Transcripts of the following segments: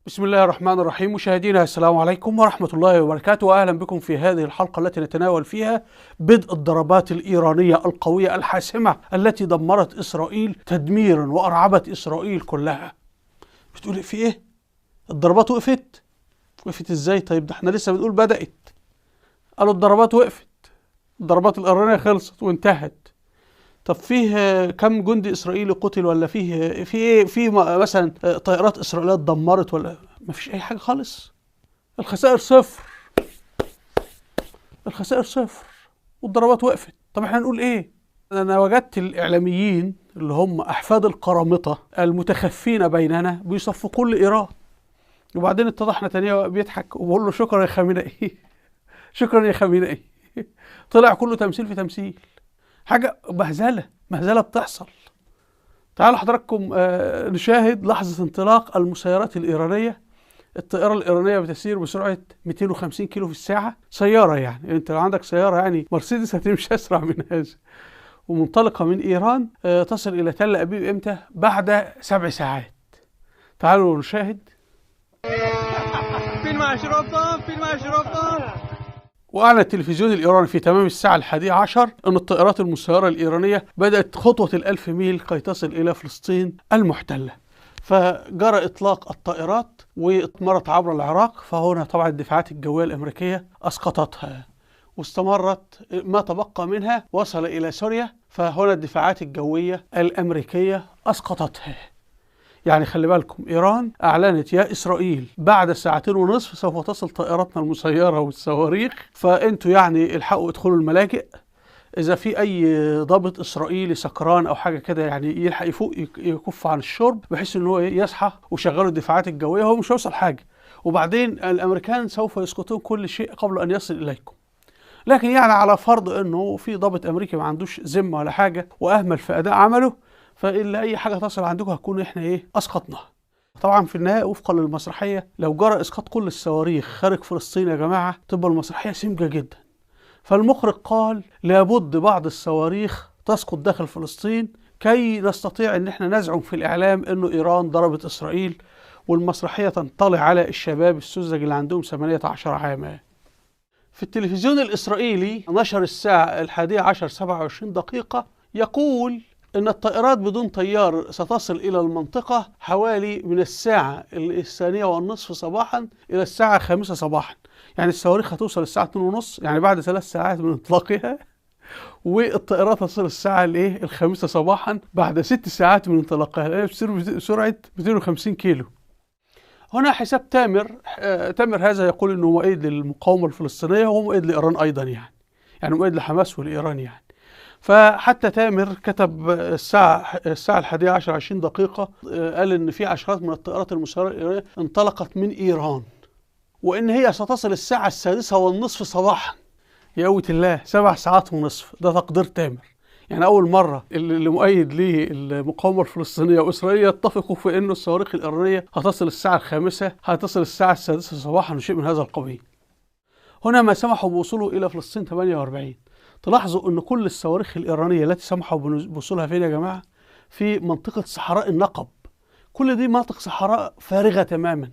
بسم الله الرحمن الرحيم. مشاهدينا السلام عليكم ورحمة الله وبركاته، وأهلا بكم في هذه الحلقة التي نتناول فيها بدء الضربات الإيرانية القوية الحاسمة التي دمرت إسرائيل تدميرا وأرعبت إسرائيل كلها. بتقول في إيه؟ الضربات وقفت؟ وقفت إزاي؟ طيب ده احنا لسه بنقول بدأت. قالوا الضربات وقفت، الضربات الإيرانية خلصت وانتهت. طب فيه كم جندي إسرائيلي قتل، ولا فيه مثلا طائرات إسرائيلية اتدمرت، ولا ما فيش أي حاجة خالص؟ الخسائر صفر، الخسائر صفر والضربات وقفت. طب احنا نقول ايه؟ انا وجدت الاعلاميين اللي هم احفاد القرامطة المتخفين بيننا بيصفقوا لايران، وبعدين اتضح نتنياهو بيضحك وبقول له شكرا يا خامنئي شكرا يا خامنئي. طلع كله تمثيل في تمثيل، حاجة مهزلة بتحصل. تعالوا حضراتكم نشاهد لحظة انطلاق المسيرات الإيرانية. الطائرة الإيرانية بتسير بسرعة 250 كيلو في الساعة، سيارة يعني أنت لو عندك سيارة يعني مرسيدس هتمشي أسرع من هذا، ومنطلقة من إيران تصل إلى تل أبيب إمتى؟ بعد 7 ساعات. تعالوا نشاهد. وأعلن التلفزيون الإيراني في تمام الساعة 11 أن الطائرات المسيرة الإيرانية بدأت خطوة ال1000 ميل كي تصل إلى فلسطين المحتلة. فجرى إطلاق الطائرات واتمرت عبر العراق، فهنا طبعا الدفاعات الجوية الأمريكية أسقطتها، واستمرت ما تبقى منها وصل إلى سوريا، فهنا الدفاعات الجوية الأمريكية أسقطتها. يعني خلي بالكم، إيران أعلنت يا إسرائيل بعد 2.5 ساعات سوف تصل طائراتنا المسيرة والصواريخ، فأنتوا يعني الحقوا ادخلوا الملاجئ. إذا في أي ضابط إسرائيلي سكران أو حاجة كده يعني يلحق يفوق يكف عن الشرب، بحيث إن هو يصحى وشغلوا الدفاعات الجوية. هو مش هيوصل حاجة، وبعدين الأمريكان سوف يسقطون كل شيء قبل أن يصل إليكم. لكن يعني على فرض إنه في ضابط أمريكي ما عندوش ذمة ولا حاجة وأهمل في أداء عمله، فإلا أي حاجة تصل عندكم هتكون إحنا أسقطناها. طبعا في النهاية وفقا للمسرحية، لو جرى إسقاط كل الصواريخ خارج فلسطين يا جماعة تبقى المسرحية سمجة جدا. فالمخرج قال لابد بعض الصواريخ تسقط داخل فلسطين كي نستطيع ان احنا نزعم في الاعلام انه ايران ضربت اسرائيل، والمسرحية تنطلي على الشباب السذج اللي عندهم 18 عاما. في التلفزيون الاسرائيلي نشر الساعة 11 27 دقيقة يقول ان الطائرات بدون طيار ستصل الى المنطقة حوالي من الساعة 1:30 صباحا الى الساعة 5 صباحا. يعني الصواريخ هتوصل الساعة 2:30، يعني بعد 3 ساعات من انطلاقها، والطائرات تصل الساعة 5 صباحا بعد 6 ساعات من انطلاقها، لأنها بتسير بسرعة 250 كيلو. هنا حساب تامر هذا يقول انه مؤيد للمقاومة الفلسطينية وهو مؤيد لإيران أيضا، يعني مؤيد لحماس ولإيران يعني. فحتى تامر كتب الساعة 11 20 دقيقة قال ان في عشرات من الطائرات المسيرة الإيرانية انطلقت من إيران، وإن هي ستصل الساعة 6:30 صباحا. يا قوة الله، 7 ساعات ونصف، ده تقدير تامر. يعني أول مرة اللي مؤيد ليه المقاومة الفلسطينية وإسرائيل يتفقوا في إنه الصواريخ الإيرانية هتصل الساعة 5، هتصل الساعة 6 صباحا وشيء من هذا القبيل. هنا ما سمحوا بوصوله إلى فلسطين 48. تلاحظوا أن كل الصواريخ الإيرانية التي سمحوا بوصولها فين يا جماعة؟ في منطقة صحراء النقب. كل دي مناطق صحراء فارغة تماما،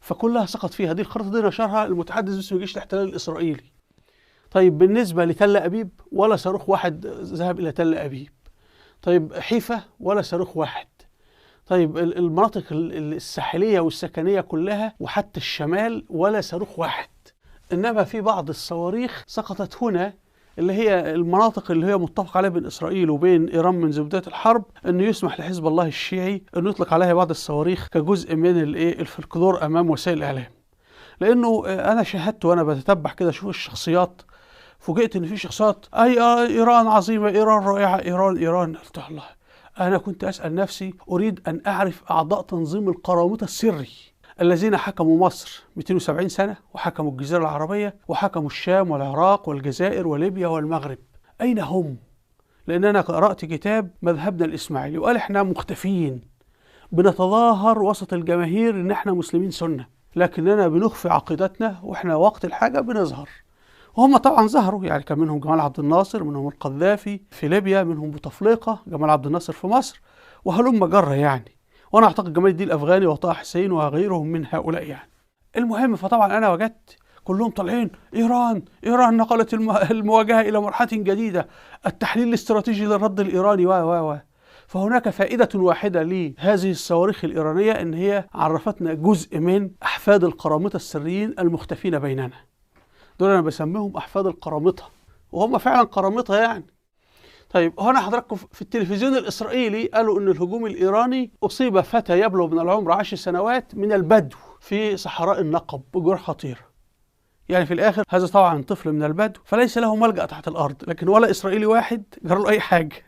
فكلها سقط فيها. دي الخريطة دي نشرها المتحدث باسم جيش الاحتلال الإسرائيلي. طيب بالنسبة لتل أبيب، ولا صاروخ واحد ذهب إلى تل أبيب. طيب حيفا، ولا صاروخ واحد. طيب المناطق الساحلية والسكنية كلها وحتى الشمال، ولا صاروخ واحد. إنما في بعض الصواريخ سقطت هنا، اللي هي المناطق اللي هي متفق عليها بين إسرائيل وبين إيران منذ بداية الحرب، أنه يسمح لحزب الله الشيعي أنه يطلق عليها بعض الصواريخ كجزء من الفلكلور أمام وسائل الإعلام. لأنه أنا شاهدت وأنا بتتبع كده أشوف الشخصيات، فوجئت ان في شخصيات ايران عظيمه، ايران رائعه، ايران. قلت الله، انا كنت اسال نفسي اريد ان اعرف اعضاء تنظيم القرامطه السري الذين حكموا مصر 270 سنه، وحكموا الجزيره العربيه، وحكموا الشام والعراق والجزائر وليبيا والمغرب. اين هم؟ لان انا قرات كتاب مذهبنا الاسماعيلي وقال احنا مختفيين، بنتظاهر وسط الجماهير ان احنا مسلمين سنه، لكننا بنخفي عقيدتنا، واحنا وقت الحاجه بنظهر. وهم طبعا ظهروا، يعني كان منهم جمال عبد الناصر، منهم القذافي في ليبيا، منهم بوتفليقة، جمال عبد الناصر في مصر، وهلم جرة يعني. وأنا أعتقد جمال الدين الأفغاني وطه حسين وغيرهم من هؤلاء يعني. المهم، فطبعا أنا وجدت كلهم طالعين إيران نقلت المواجهة إلى مرحلة جديدة، التحليل الاستراتيجي للرد الإيراني و فهناك فائدة واحدة لهذه الصواريخ الإيرانية، إن هي عرفتنا جزء من أحفاد القرامطة السريين المختفين بيننا. دول أنا بسميهم أحفاد القرامطة، وهم فعلا قرامطة يعني. طيب، هنا حضراتكم في التلفزيون الإسرائيلي قالوا إن الهجوم الإيراني أصيب فتى يبلغ من العمر 10 سنوات من البدو في صحراء النقب بجروح خطيرة. يعني في الآخر هذا طبعا طفل من البدو، فليس له ملجأ تحت الأرض، لكن ولا إسرائيلي واحد جرى له أي حاجة.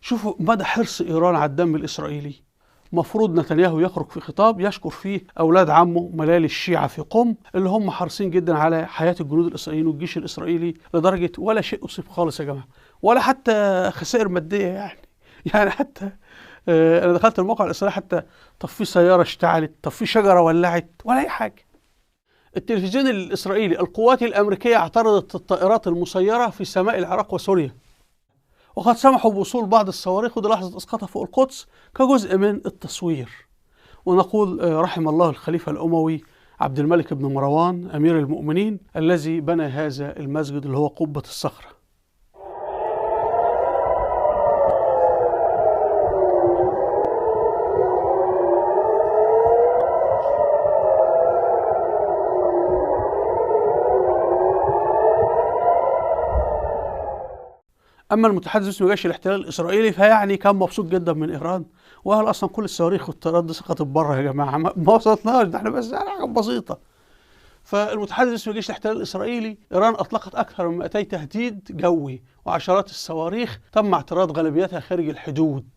شوفوا مدى حرص إيران على الدم الإسرائيلي. مفروض نتنياهو يخرج في خطاب يشكر فيه أولاد عمه ملالي الشيعة في قم، اللي هم حريصين جدا على حياة الجنود الإسرائيليين والجيش الإسرائيلي، لدرجة ولا شيء أصيب خالص يا جماعة، ولا حتى خسائر مادية يعني حتى أنا دخلت الموقع الإسرائيلي، حتى طب في سيارة اشتعلت، طب في شجرة ولعت، ولا أي حاجة. التلفزيون الإسرائيلي: القوات الأمريكية اعترضت الطائرات المسيرة في سماء العراق وسوريا، وقد سمحوا بوصول بعض الصواريخ، ودي لحظة إسقاطها فوق القدس كجزء من التصوير. ونقول رحم الله الخليفة الأموي عبد الملك بن مروان أمير المؤمنين الذي بنى هذا المسجد اللي هو قبة الصخرة. أما المتحدث باسم جيش الاحتلال الإسرائيلي فيعني كان مبسوط جدا من إيران، وقال أصلا كل الصواريخ والطيارات دي سقطت بره يا جماعة، ما وصلتناش، ده احنا بس يعني حاجة بسيطة. فالمتحدث باسم جيش الاحتلال الإسرائيلي: إيران أطلقت أكثر من 200 تهديد جوي وعشرات الصواريخ تم اعتراض غالبيتها خارج الحدود.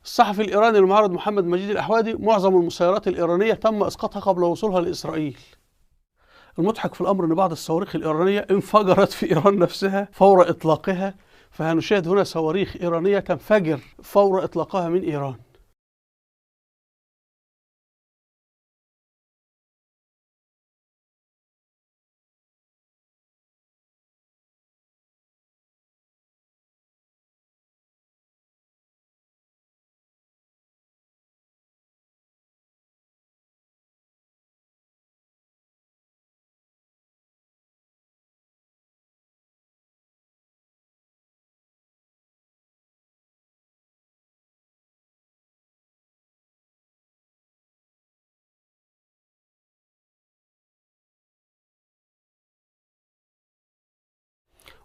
الصحفي الإيراني المعارض محمد مجيد الأحوادي: معظم المسيرات الإيرانية تم إسقاطها قبل وصولها لإسرائيل. المضحك في الأمر أن بعض الصواريخ الإيرانية انفجرت في إيران نفسها فور إطلاقها، فهنشاهد هنا صواريخ إيرانية تنفجر فور إطلاقها من إيران.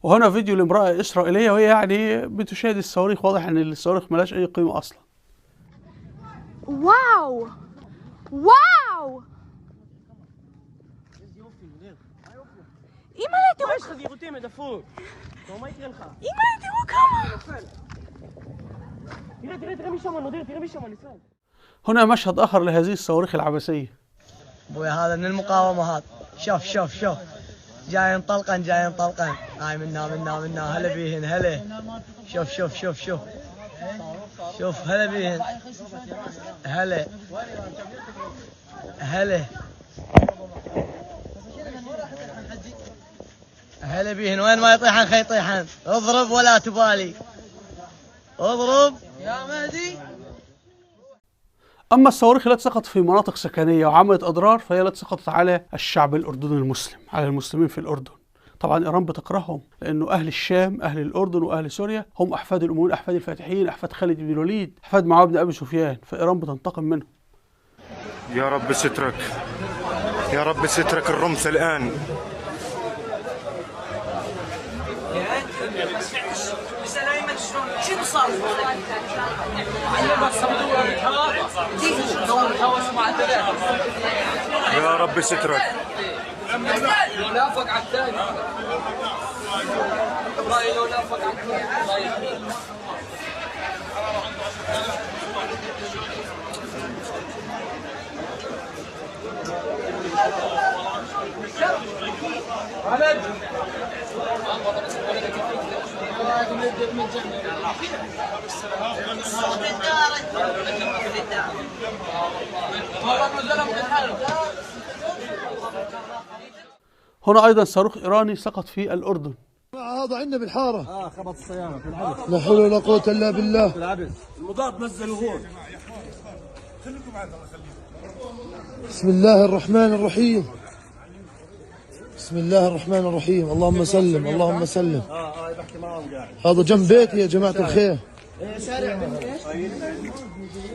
وهنا فيديو لامرأة إسرائيلية وهي يعني بتشاهد الصواريخ، واضح إن الصواريخ ملاش أي قيمة أصلا. واو واو هنا مشهد آخر لهذه الصواريخ العبثية. ابوي هذا من المقاومة هذا، شوف جاي طلقا هاي منا هلا بيهن هلا، شوف هلا بيهن هلا بيهن، وين ما يطيحن خي يطيحن، اضرب ولا تبالي، اضرب يا مهدي. أما الصواريخ التي سقطت في مناطق سكنية وعملت أضرار فهي التي سقطت على الشعب الأردني المسلم، على المسلمين في الأردن. طبعا إيران بتكرههم، لأنه أهل الشام، أهل الأردن وأهل سوريا هم أحفاد الأمويين، أحفاد الفاتحين، أحفاد خالد بن الوليد، أحفاد معاوية بن أبي سفيان، فإيران بتنتقم منهم. يا رب سترك، يا رب سترك الرمث الآن. يا رب سترك. لو نافق على الثاني ابراهيم، لو نافق على الثاني. هنا أيضا صاروخ إيراني سقط في الأردن. هذا عندنا بالحارة. خبط السيارة في العبس. لا حول ولا قوة إلا بالله. المضاد نزلوا هون. بسم الله الرحمن الرحيم. بسم الله الرحمن الرحيم. اللهم سلم اللهم سلم. هذا جنب بيتي يا جماعة الخير.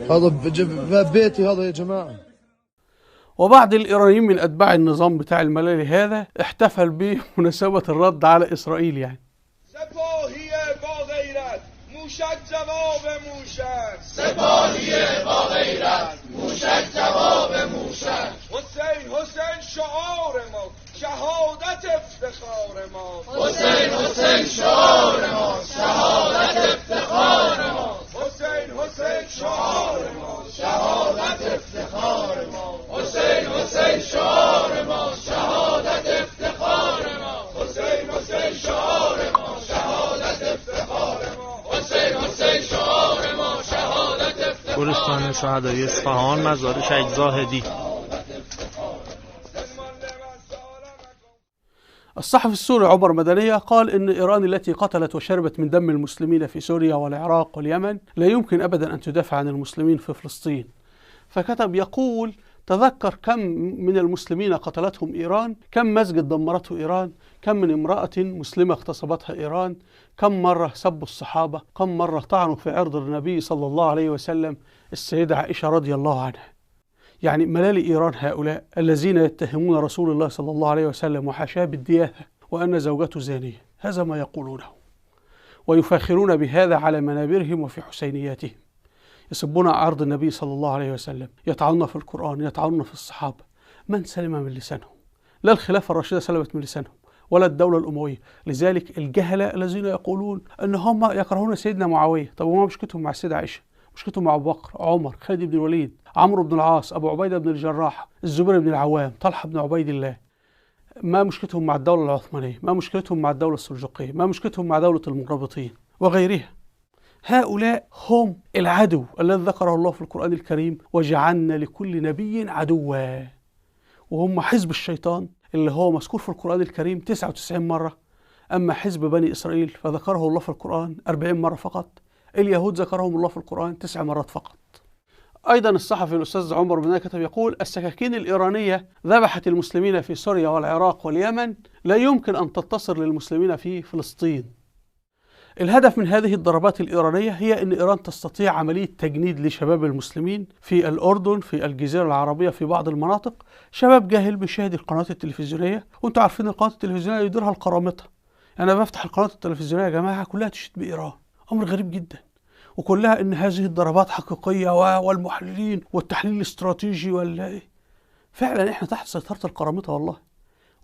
هذا باب بيتي هذا يا جماعة. وبعض الإيرانيين من أتباع النظام بتاع الملالي هذا احتفل بمناسبة الرد على إسرائيل يعني. سپاهی با غیرت موشک جواب موشک سپاهی با غیرت موشک جواب موشک حسین حسین شعار ما شهادت افتخار ما حسین حسین شعار ما شهادت افتخار ما حسین حسین شعار ما شهادت افتخار ما حسین حسین شعار ما شهادت افتخار ما حسین حسین شعار ما شهادت افتخار ما حسین حسین شعار ما شهادت افتخار گلستان شهدای اصفهان مزار شهید زاهدی. الصحفي السوري عمر مدنية قال إن إيران التي قتلت وشربت من دم المسلمين في سوريا والعراق واليمن لا يمكن أبدا أن تدافع عن المسلمين في فلسطين. فكتب يقول: تذكر كم من المسلمين قتلتهم إيران، كم مسجد دمرته إيران، كم من امرأة مسلمة اغتصبتها إيران، كم مرة سبوا الصحابة، كم مرة طعنوا في عرض النبي صلى الله عليه وسلم السيدة عائشة رضي الله عنها. يعني ملالي إيران هؤلاء الذين يتهمون رسول الله صلى الله عليه وسلم وحاشاه بالدياثة وأن زوجته زانية، هذا ما يقولونه، ويفاخرون بهذا على منابرهم وفي حسينياتهم، يسبون عرض النبي صلى الله عليه وسلم، يطعنون في القرآن، يطعنون في الصحابة. من سلم من لسانهم؟ لا الخلافة الراشدة سلمت من لسانهم ولا الدولة الأموية. لذلك الجهلة الذين يقولون أن هم يكرهون سيدنا معاوية، طب وما مشكلتهم مع السيدة عائشة؟ مشكلتهم مع أبو بكر، عمر، خالد بن الوليد، عمرو بن العاص، أبو عبيدة بن الجراح، الزبير بن العوام، طلحة بن عبيد الله. ما مشكلتهم مع الدولة العثمانية؟ ما مشكلتهم مع الدولة السلجوقية؟ ما مشكلتهم مع دولة المرابطين وغيرها؟ هؤلاء هم العدو الذي ذكره الله في القرآن الكريم: وجعلنا لكل نبي عدوا. وهم حزب الشيطان اللي هو مذكور في القرآن الكريم 99 مرة. أما حزب بني إسرائيل فذكره الله في القرآن 40 مرة فقط. اليهود ذكرهم الله في القرآن 9 مرات فقط. أيضا الصحفي الأستاذ عمر بن كتب يقول: السكاكين الإيرانية ذبحت المسلمين في سوريا والعراق واليمن، لا يمكن أن تتصل للمسلمين في فلسطين. الهدف من هذه الضربات الإيرانية هي أن إيران تستطيع عملية تجنيد لشباب المسلمين في الأردن، في الجزيرة العربية، في بعض المناطق، شباب جاهل بيشاهد القنوات التلفزيونية، وانتم عارفين القنوات التلفزيونية يديرها القرامطة. أنا بفتح القنوات التلفزيونية يا جماعة كلها تشهد بإيران، أمر غريب جدا، وكلها ان هذه الضربات حقيقيه والمحللين والتحليل الاستراتيجي ولا ايه. فعلا احنا تحت سيطره القرامطه والله.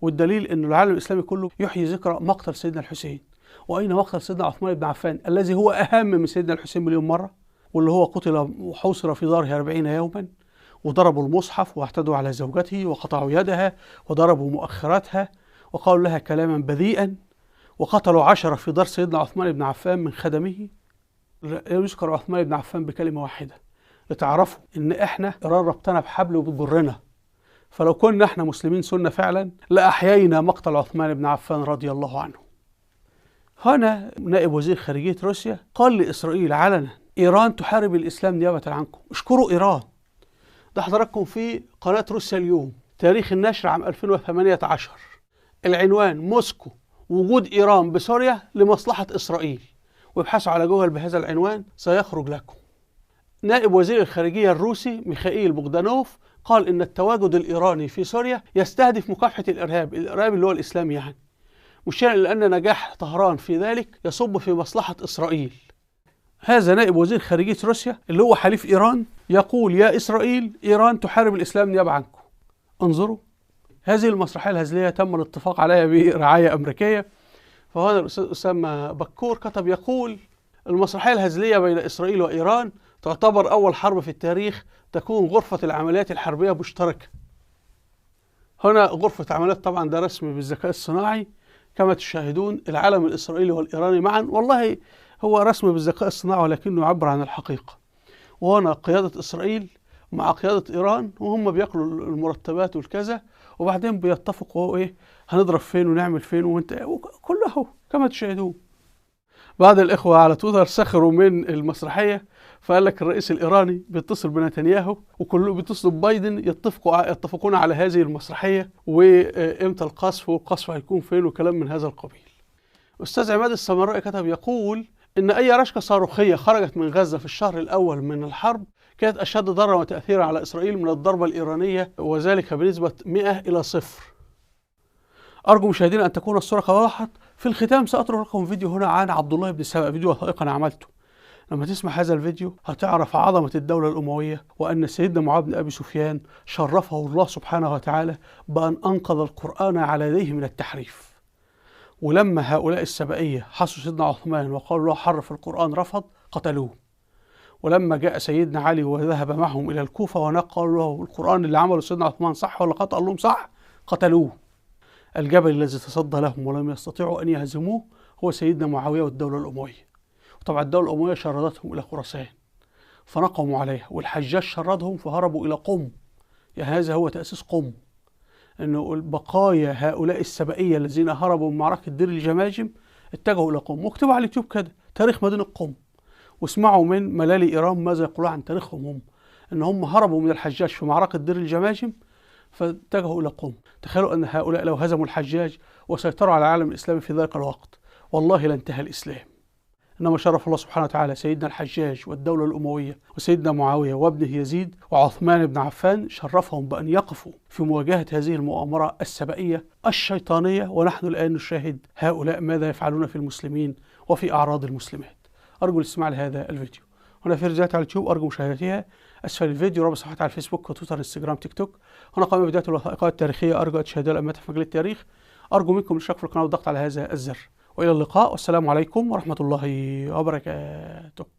والدليل ان العالم الاسلامي كله يحيي ذكرى مقتل سيدنا الحسين. واين مقتل سيدنا عثمان بن عفان الذي هو اهم من سيدنا الحسين مليون مره، واللي هو قتل وحوصر في داره 40 يوما، وضربوا المصحف واعتدوا على زوجته وقطعوا يدها وضربوا مؤخراتها وقالوا لها كلاما بذيئا، وقتلوا 10 في دار سيدنا عثمان بن عفان من خدمه. يذكر عثمان بن عفان بكلمة واحدة لتعرفوا إن إحنا إيران ربطنا بحبل وبتجرنا. فلو كنا إحنا مسلمين سنة فعلا لأحيينا مقتل عثمان بن عفان رضي الله عنه. هنا نائب وزير خارجية روسيا قال لإسرائيل علنا: إيران تحارب الإسلام نيابة عنكم، اشكروا إيران. ده حضراتكم في قناة روسيا اليوم، تاريخ النشر عام 2018. العنوان: موسكو وجود إيران بسوريا لمصلحة إسرائيل، وابحثوا على جوجل بهذا العنوان سيخرج لكم. نائب وزير الخارجية الروسي ميخائيل بوغدانوف قال إن التواجد الإيراني في سوريا يستهدف مكافحة الإرهاب اللي هو الإسلامي يعني، مشيرا إلى أن نجاح طهران في ذلك يصب في مصلحة إسرائيل. هذا نائب وزير خارجية روسيا اللي هو حليف إيران يقول: يا إسرائيل، إيران تحارب الإسلام نيابة عنكم. انظروا، هذه المسرحية الهزلية تم الاتفاق عليها برعاية أمريكية. فهنا الأستاذ أسامة بكور كتب يقول: المسرحية الهزلية بين إسرائيل وإيران تعتبر أول حرب في التاريخ تكون غرفة العمليات الحربية مشتركة. هنا غرفة عمليات طبعا ده رسم بالذكاء الصناعي كما تشاهدون، العلم الإسرائيلي والإيراني معا، والله هو رسم بالذكاء الصناعي ولكنه يعبر عن الحقيقة. وهنا قيادة إسرائيل مع قيادة إيران وهم بياكلوا المرتبات والكذا، وبعدين بيتفقوا إيه هنضرب فين ونعمل فين وانت كله كما تشاهدون. بعض الإخوة على تويتر سخروا من المسرحية فقال لك الرئيس الإيراني بيتصل بنتنياهو وكله بيتصلوا ببايدن، يتفقون على هذه المسرحية وإمتى القصف والقصف هيكون فين وكلام من هذا القبيل. أستاذ عماد السمرائي كتب يقول إن أي رشقة صاروخية خرجت من غزة في الشهر الأول من الحرب كانت أشد ضررا وتأثيرا على إسرائيل من الضربة الإيرانية، وذلك بنسبة 100-0. أرجو مشاهدينا أن تكون الصورة وضحت. في الختام سأترك لكم فيديو هنا عن عبد الله بن سبأ، فيديو وثائقي أنا عملته. لما تسمع هذا الفيديو هتعرف عظمة الدولة الأموية، وأن سيدنا معاذ بن أبي سفيان شرفه الله سبحانه وتعالى بأن أنقذ القرآن على يديه من التحريف. ولما هؤلاء السبائية حصوا سيدنا عثمان وقالوا له حرف القرآن رفض، قتلوه. ولما جاء سيدنا علي وذهب معهم إلى الكوفة ونقلوا له القرآن اللي عمله سيدنا عثمان صح ولا خطأ، قال لهم صح، قتلوه. الجبل الذي تصدى لهم ولم يستطيعوا أن يهزموه هو سيدنا معاوية والدولة الأموية. وطبعا الدولة الأموية شردتهم إلى خراسان فنقموا عليها، والحجاج شردهم فهربوا إلى قم. يعني هذا هو تأسيس قم، أنه بقايا هؤلاء السبائية الذين هربوا من معركة دير الجماجم اتجهوا إلى قم. واكتبوا على اليوتيوب كده تاريخ مدينة قم، واسمعوا من ملالي إيران ماذا يقولون عن تاريخهم هم، أن هم هربوا من الحجاج في معركة دير الجماجم فاتجهوا إلى قم. تخيلوا أن هؤلاء لو هزموا الحجاج وسيطروا على العالم الإسلامي في ذلك الوقت والله لانتهى الإسلام. إنما شرف الله سبحانه وتعالى سيدنا الحجاج والدولة الأموية وسيدنا معاوية وابنه يزيد وعثمان بن عفان، شرفهم بأن يقفوا في مواجهة هذه المؤامرة السبائية الشيطانية. ونحن الآن نشاهد هؤلاء ماذا يفعلون في المسلمين وفي أعراض المسلمات. أرجو الاستماع لهذا الفيديو. هنا في رجالات على اليوتيوب أرجو مشاهدتها. أسفل الفيديو رابط صفحات على الفيسبوك وتويتر انستجرام تيك توك. هنا قائمة فيديوهات الوثائقيات التاريخية أرجو أن تشاهدوها لأمتها في مجال التاريخ. أرجو منكم الاشتراك في القناة والضغط على هذا الزر. وإلى اللقاء والسلام عليكم ورحمة الله وبركاته.